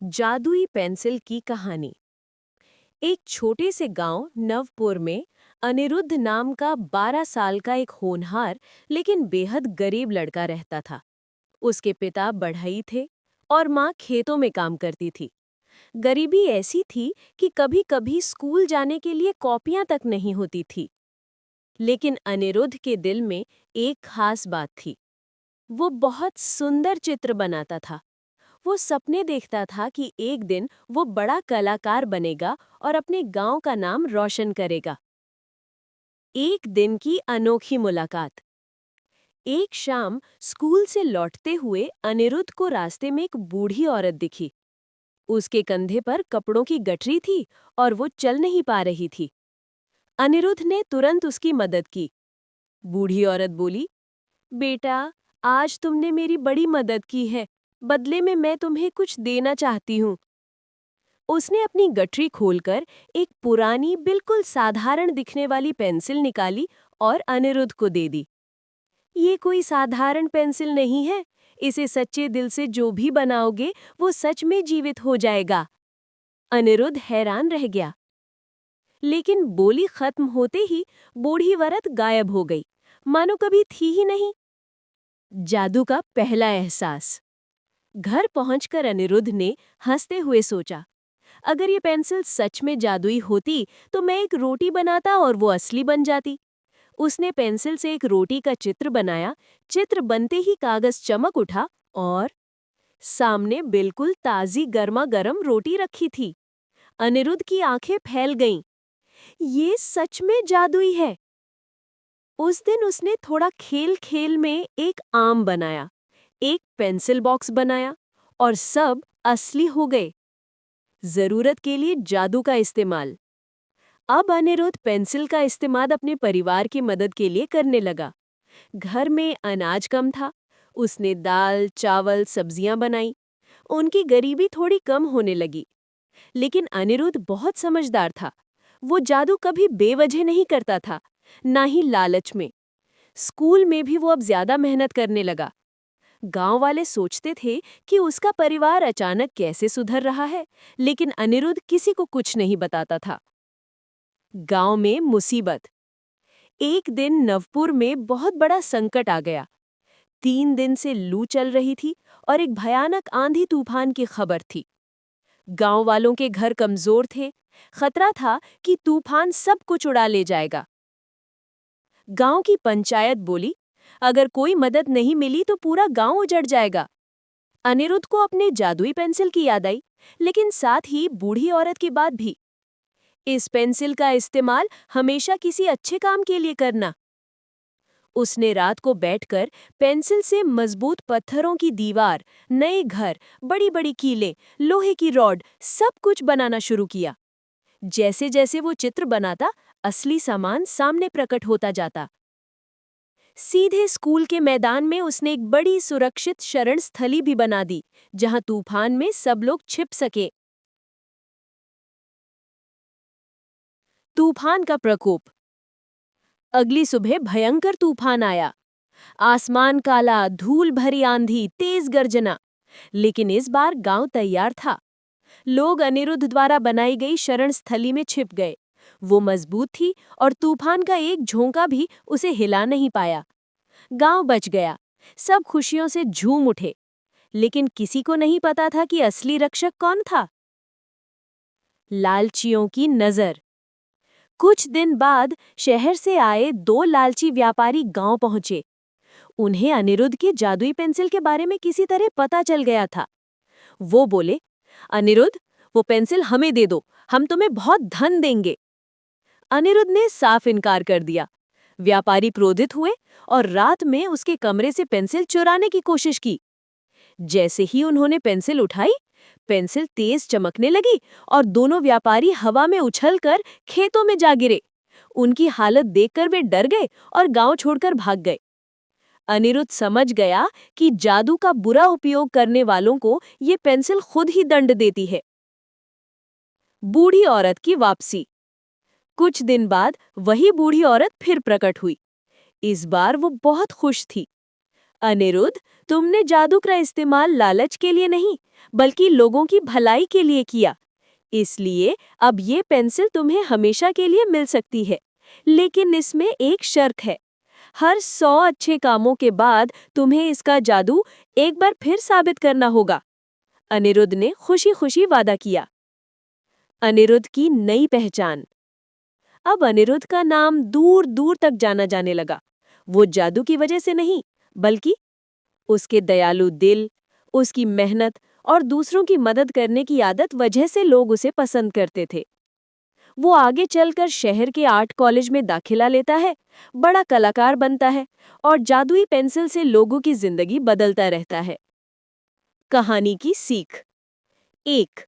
जादुई पेंसिल की कहानी। एक छोटे से गांव नवपुर में अनिरुद्ध नाम का 12 साल का एक होनहार लेकिन बेहद गरीब लड़का रहता था। उसके पिता बढ़ई थे और माँ खेतों में काम करती थी। गरीबी ऐसी थी कि कभी-कभी स्कूल जाने के लिए कॉपियां तक नहीं होती थी। लेकिन अनिरुद्ध के दिल में एक खास बात थी। वो बहुत सुंदर चित्र बनाता था। वो सपने देखता था कि एक दिन वो बड़ा कलाकार बनेगा और अपने गांव का नाम रोशन करेगा। एक दिन की अनोखी मुलाकात। एक शाम स्कूल से लौटते हुए अनिरुद्ध को रास्ते में एक बूढ़ी औरत दिखी। उसके कंधे पर कपड़ों की गठरी थी और वो चल नहीं पा रही थी। अनिरुद्ध ने तुरंत उसकी मदद की। बूढ़ी औरत बोली, बेटा, आज तुमने मेरी बड़ी मदद की है। बदले में मैं तुम्हें कुछ देना चाहती हूँ। उसने अपनी गठरी खोलकर एक पुरानी बिल्कुल साधारण दिखने वाली पेंसिल निकाली और अनिरुद्ध को दे दी। ये कोई साधारण पेंसिल नहीं है। इसे सच्चे दिल से जो भी बनाओगे वो सच में जीवित हो जाएगा। अनिरुद्ध हैरान रह गया। लेकिन बोली खत्म होते ही बूढ़ी औरत गायब हो गई, मानो कभी थी ही नहीं। जादू का पहला एहसास। घर पहुंचकर अनिरुद्ध ने हंसते हुए सोचा, अगर ये पेंसिल सच में जादुई होती तो मैं एक रोटी बनाता और वो असली बन जाती। उसने पेंसिल से एक रोटी का चित्र बनाया। चित्र बनते ही कागज चमक उठा और सामने बिल्कुल ताजी गर्मा गर्म रोटी रखी थी। अनिरुद्ध की आंखें फैल गईं। ये सच में जादुई है। उस दिन उसने थोड़ा खेल खेल में एक आम बनाया, एक पेंसिल बॉक्स बनाया और सब असली हो गए। जरूरत के लिए जादू का इस्तेमाल। अब अनिरुद्ध पेंसिल का इस्तेमाल अपने परिवार की मदद के लिए करने लगा। घर में अनाज कम था। उसने दाल, चावल, सब्जियां बनाई। उनकी गरीबी थोड़ी कम होने लगी। लेकिन अनिरुद्ध बहुत समझदार था। वो जादू कभी बेवजह नहीं करता था, ना ही लालच में। स्कूल में भी वो अब ज्यादा मेहनत करने लगा। गांव वाले सोचते थे कि उसका परिवार अचानक कैसे सुधर रहा है, लेकिन अनिरुद्ध किसी को कुछ नहीं बताता था। गांव में मुसीबत। एक दिन नवपुर में बहुत बड़ा संकट आ गया। 3 दिन से लू चल रही थी और एक भयानक आंधी तूफान की खबर थी। गांव वालों के घर कमजोर थे। खतरा था कि तूफान सब कुछ उड़ा ले जाएगा। गांव की पंचायत बोली, अगर कोई मदद नहीं मिली तो पूरा गांव उजड़ जाएगा। अनिरुद्ध को अपने जादुई पेंसिल की याद आई, लेकिन साथ ही बूढ़ी औरत की बात भी। इस पेंसिल का इस्तेमाल हमेशा किसी अच्छे काम के लिए करना। उसने रात को बैठकर पेंसिल से मजबूत पत्थरों की दीवार, नए घर, बड़ी बड़ी कीलें, लोहे की रॉड, सब कुछ बनाना शुरू किया। जैसे जैसे वो चित्र बनाता, असली सामान सामने प्रकट होता जाता। सीधे स्कूल के मैदान में उसने एक बड़ी सुरक्षित शरण स्थली भी बना दी, जहां तूफान में सब लोग छिप सके। तूफान का प्रकोप। अगली सुबह भयंकर तूफान आया। आसमान काला, धूल भरी आंधी, तेज गर्जना। लेकिन इस बार गांव तैयार था। लोग अनिरुद्ध द्वारा बनाई गई शरण स्थली में छिप गए। वो मजबूत थी और तूफान का एक झोंका भी उसे हिला नहीं पाया। गांव बच गया। सब खुशियों से झूम उठे। लेकिन किसी को नहीं पता था कि असली रक्षक कौन था। लालचियों की नजर। कुछ दिन बाद शहर से आए 2 लालची व्यापारी गांव पहुंचे। उन्हें अनिरुद्ध की जादुई पेंसिल के बारे में किसी तरह पता चल गया था। वो बोले, अनिरुद्ध, वो पेंसिल हमें दे दो, हम तुम्हें बहुत धन देंगे। अनिरुद्ध ने साफ इनकार कर दिया। व्यापारी क्रोधित हुए और रात में उसके कमरे से पेंसिल चुराने की कोशिश की। जैसे ही उन्होंने पेंसिल उठाई, पेंसिल तेज चमकने लगी और दोनों व्यापारी हवा में उछलकर खेतों में जा गिरे। उनकी हालत देखकर वे डर गए और गांव छोड़कर भाग गए। अनिरुद्ध समझ गया कि जादू का बुरा उपयोग करने वालों को ये पेंसिल खुद ही दंड देती है। बूढ़ी औरत की वापसी। कुछ दिन बाद वही बूढ़ी औरत फिर प्रकट हुई। इस बार वो बहुत खुश थी। अनिरुद्ध, तुमने जादू का इस्तेमाल लालच के लिए नहीं, बल्कि लोगों की भलाई के लिए किया। इसलिए अब ये पेंसिल तुम्हें हमेशा के लिए मिल सकती है। लेकिन इसमें एक शर्त है। हर 100 अच्छे कामों के बाद तुम्हें इसका जादू एक बार फिर साबित करना होगा। अनिरुद्ध ने खुशी-खुशी वादा किया। अनिरुद्ध की नई पहचान। अब अनिरुद्ध का नाम दूर दूर तक जाना जाने लगा। वो जादू की वजह से नहीं, बल्कि उसके दयालु दिल, उसकी मेहनत और दूसरों की मदद करने की आदत वजह से लोग उसे पसंद करते थे। वो आगे चलकर शहर के आर्ट कॉलेज में दाखिला लेता है, बड़ा कलाकार बनता है और जादुई पेंसिल से लोगों की जिंदगी बदलता रहता है। कहानी की सीख। 1.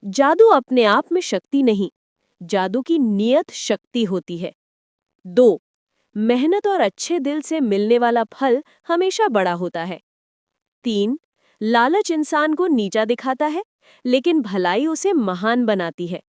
जादू अपने आप में शक्ति नहीं, जादू की नियत शक्ति होती है। 2. मेहनत और अच्छे दिल से मिलने वाला फल हमेशा बड़ा होता है। 3. लालच इंसान को नीचा दिखाता है, लेकिन भलाई उसे महान बनाती है।